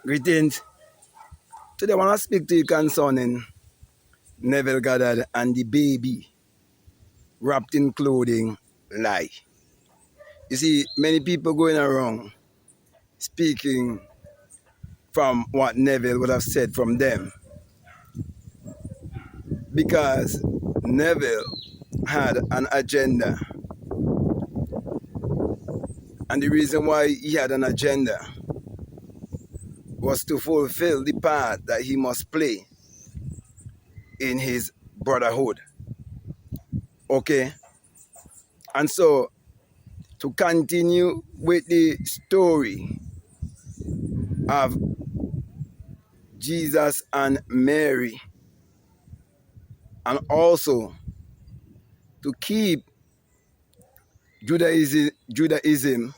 Greetings. Today I want to speak to you concerning Neville Goddard and the baby wrapped in clothing lie. You see, many people going around speaking from what Neville would have said from them because Neville had an agenda. And the reason why he had an agenda was to fulfill the part that he must play in his brotherhood. Okay? And so, to continue with the story of Jesus and Mary, and also to keep Judaism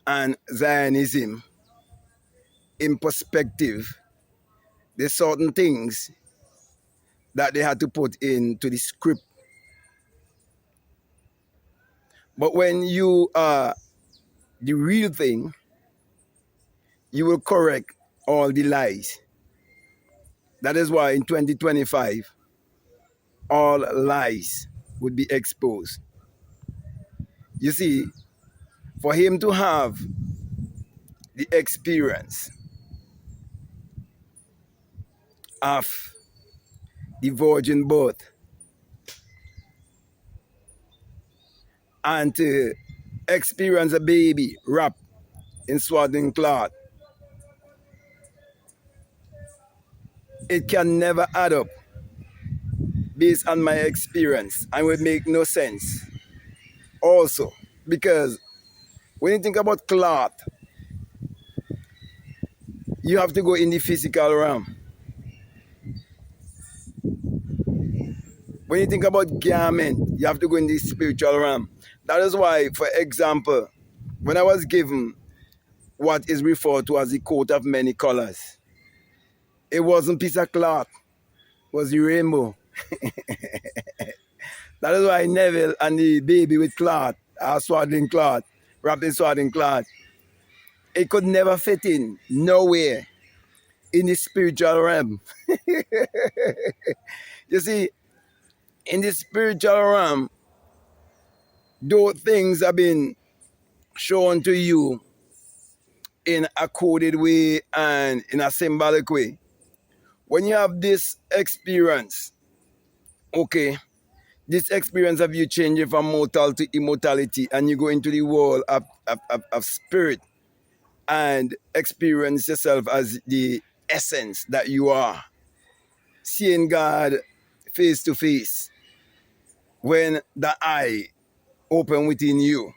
and Zionism in perspective, there's certain things that they had to put into the script. But when you are the real thing, you will correct all the lies. That is why in 2025, all lies would be exposed. You see, for him to have the experience of the virgin birth and to experience a baby wrapped in swaddling cloth, it can never add up based on my experience and would make no sense. Also, because when you think about cloth, you have to go in the physical realm. When you think about garment, you have to go in the spiritual realm. That is why, for example, when I was given what is referred to as the coat of many colors, it wasn't a piece of cloth, it was the rainbow. That is why Neville and the baby with cloth, swaddling cloth, wrapped in swaddling cloth, it could never fit in nowhere in the spiritual realm. You see, in the spiritual realm, those things have been shown to you in a coded way and in a symbolic way. When you have this experience, okay, this experience of you changing from mortal to immortality, and you go into the world of spirit and experience yourself as the essence that you are, seeing God face to face, when the eye open within you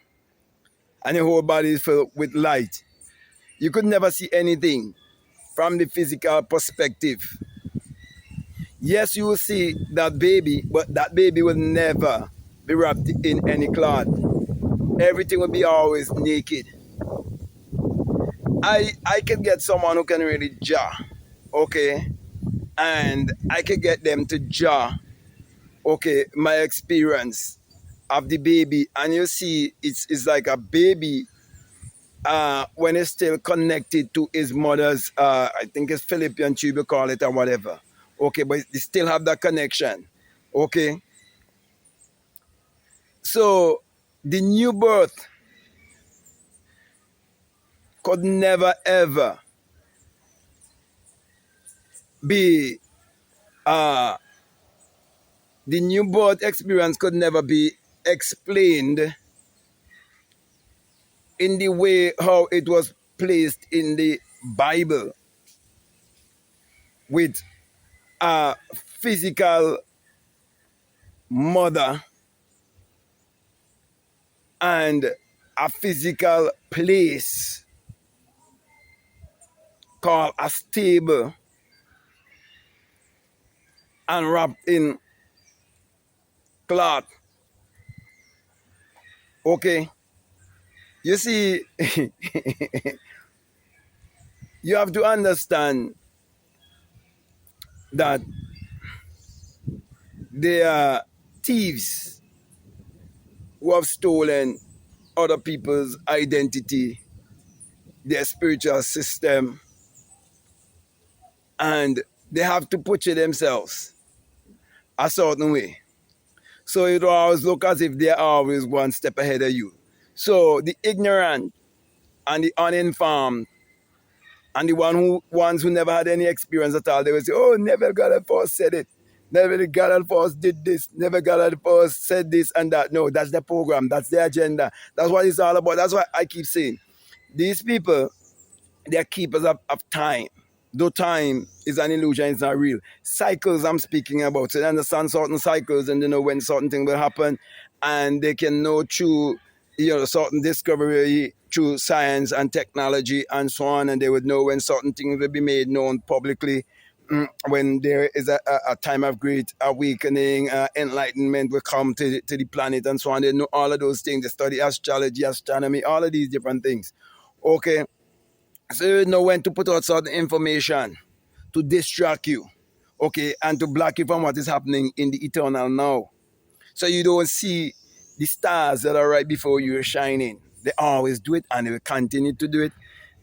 and your whole body is filled with light, you could never see anything from the physical perspective. Yes, you will see that baby, but that baby will never be wrapped in any cloth. Everything will be always naked. I can get someone who can really jar, okay? And I can get them to jar, okay, my experience of the baby. And you see, it's like a baby when it's still connected to his mother's, I think it's Philippian tube, you call it, or whatever. Okay, but they still have that connection. Okay? So, the new birth could never ever be, the new birth experience could never be explained in the way how it was placed in the Bible with a physical mother and a physical place called a stable and wrapped in cloth. Okay? You see, you have to understand that there are thieves who have stolen other people's identity their spiritual system, and they have to portray themselves a certain way. So it will always look as if they're always one step ahead of you. So the ignorant and the uninformed and the ones who never had any experience at all, they will say, oh, Neville Goddard first said it. Neville Goddard first did this. Neville Goddard first said this and that. No, that's the program. That's the agenda. That's what it's all about. That's why I keep saying, these people, they're keepers of time. Though time is an illusion, it's not real. Cycles I'm speaking about. So they understand certain cycles and they know when certain things will happen, and they can know through certain discovery through science and technology and so on, and they would know when certain things will be made known publicly, when there is a time of great awakening, enlightenment will come to the planet and so on. They know all of those things. They study astrology, astronomy, all of these different things. Okay, so you know when to put out certain information to distract you, okay, and to block you from what is happening in the eternal now. So you don't see the stars that are right before you are shining. They always do it and they will continue to do it.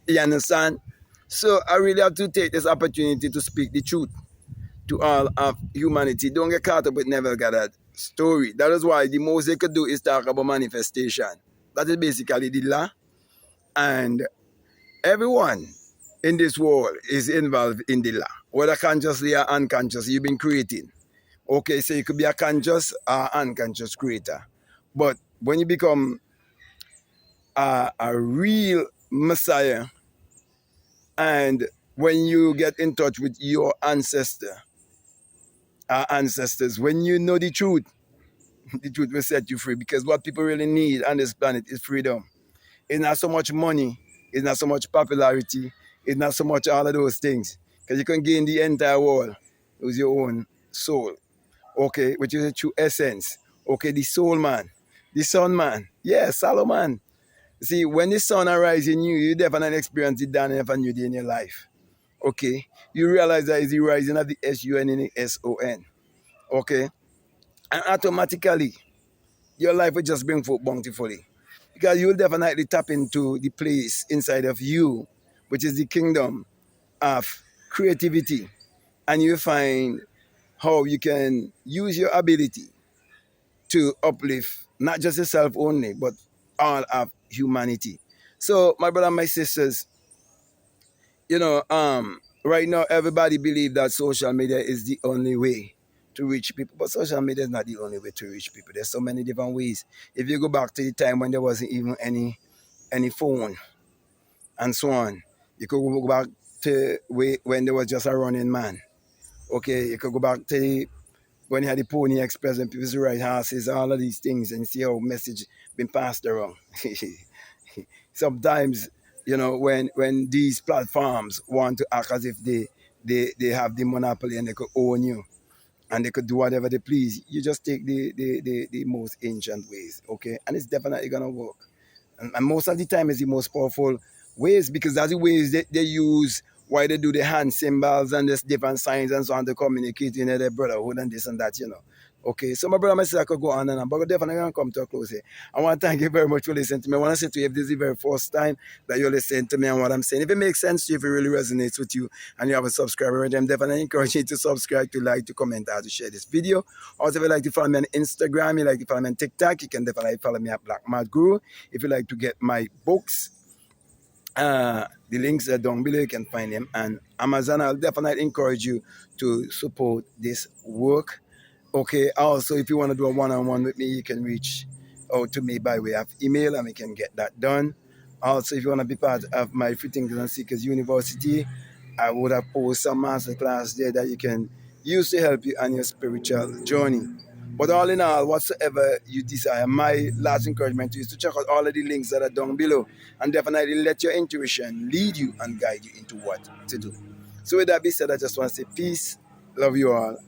You understand? So I really have to take this opportunity to speak the truth to all of humanity. Don't get caught up with Neville Goddard story. That is why the most they could do is talk about manifestation. That is basically the law. And everyone in this world is involved in the law, whether consciously or unconsciously. You've been creating. Okay, so you could be a conscious or unconscious creator. But when you become a real messiah, and when you get in touch with your ancestors, when you know the truth, the truth will set you free. Because what people really need on this planet is freedom. It's not so much money, it's not so much popularity, it's not so much all of those things. Because you can gain the entire world with your own soul, okay, which is a true essence. Okay, the soul man, the sun man, yeah, Solomon. See, when the sun arises in you, you definitely experience it down never new day in your life. Okay, you realize that it's the rising of the sun and the son. Okay, and automatically your life will just bring forth bountifully. Because you will definitely tap into the place inside of you, which is the kingdom of creativity. And you find how you can use your ability to uplift not just yourself only, but all of humanity. So, my brother and my sisters, right now everybody believes that social media is the only way to reach people, but social media is not the only way to reach people. There's so many different ways. If you go back to the time when there wasn't even any phone and so on, you could go back to when there was just a running man. Okay, you could go back to when you had the Pony Express and people ride horses, all of these things, and see how message been passed around. Sometimes, when these platforms want to act as if they have the monopoly and they could own you and they could do whatever they please, you just take the most ancient ways, okay? And it's definitely gonna work. And most of the time it's the most powerful ways, because that's the ways they use, why they do the hand symbols and this different signs and so on to communicate, their brotherhood and this and that. Okay, so my brother and my sister, I could go on and on, but we're definitely going to come to a close here. I want to thank you very much for listening to me. I want to say to you, if this is the very first time that you're listening to me and what I'm saying, if it makes sense to you, if it really resonates with you, and you have a subscriber, I'm definitely encourage you to subscribe, to like, to comment, or to share this video. Also, if you like to follow me on Instagram, you like to follow me on TikTok, you can definitely follow me at Black Mad Guru. If you like to get my books, the links are down below. You can find them. And Amazon, I'll definitely encourage you to support this work. Okay, also, if you want to do a one-on-one with me, you can reach out to me by way of email and we can get that done. Also, if you want to be part of my Free Thinkers and Seekers University, I would have posted some masterclass there that you can use to help you on your spiritual journey. But all in all, whatsoever you desire, my last encouragement to you is to check out all of the links that are down below and definitely let your intuition lead you and guide you into what to do. So with that being said, I just want to say peace, love you all.